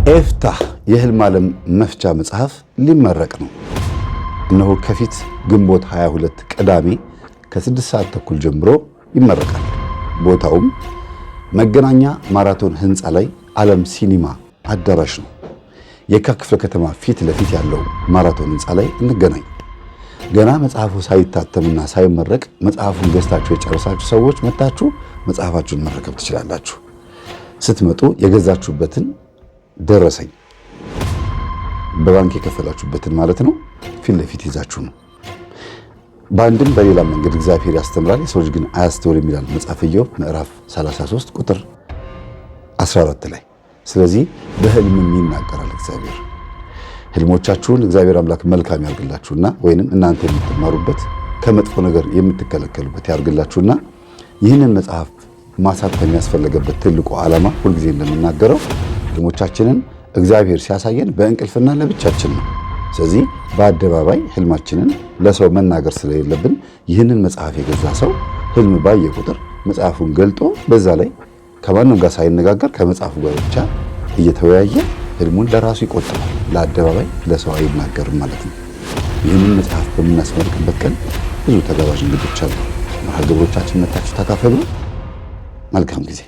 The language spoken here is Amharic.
ኤፍታህ የህልም ዓለም መፍቻ መጽሐፍ ሊመረቅ ነው። እነሆ ከፊት ግንቦት 22 ቅዳሜ ከ6 ሰዓት ተኩል ጀምሮ ይመረቃል። ቦታውም መገናኛ ማራቶን ህንፃ ላይ ዓለም ሲኒማ አዳራሽ ነው። የካ ክፍለ ከተማ ፊት ለፊት ያለው ማራቶን ህንፃ ላይ እንገናኝ። ገና መጽሐፉ ሳይታተምና ሳይመረቅ መጽሐፉን ገዝታችሁ የጨረሳችሁ ሰዎች መታችሁ መጽሐፋችሁን መረከብ ትችላላችሁ። ስትመጡ የገዛችሁበትን ደረሰኝ በባንክ የከፈላችሁበትን ማለት ነው ፊት ለፊት ይዛችሁ ነው። በአንድም በሌላ መንገድ እግዚአብሔር ያስተምራል፣ የሰው ልጅ ግን አያስተውልም ይላል መጽሐፈ ኢዮብ ምዕራፍ 33 ቁጥር 14 ላይ። ስለዚህ በህልምም ይናገራል እግዚአብሔር። ህልሞቻችሁን እግዚአብሔር አምላክ መልካም ያርግላችሁና ወይንም እናንተ የምትማሩበት ከመጥፎ ነገር የምትከለከሉበት ያርግላችሁና ይህንን መጽሐፍ ማሳተም ያስፈለገበት ትልቁ ዓላማ ሁልጊዜ እንደምናገረው ህልሞቻችንን እግዚአብሔር ሲያሳየን በእንቅልፍና ለብቻችን ነው። ስለዚህ በአደባባይ ህልማችንን ለሰው መናገር ስለሌለብን ይህንን መጽሐፍ የገዛ ሰው ህልም ባየ ቁጥር መጽሐፉን ገልጦ በዛ ላይ ከማንም ጋር ሳይነጋገር ከመጽሐፉ ጋር ብቻ እየተወያየ ህልሙን ለራሱ ይቆጥራል። ለአደባባይ ለሰው አይናገርም ማለት ነው። ይህንን መጽሐፍ በምናስመርቅበት ቀን ብዙ ተጋባዥ እንግዶች አሉ። መርሃ ግብሮቻችን መታችሁ ተካፈሉ። መልካም ጊዜ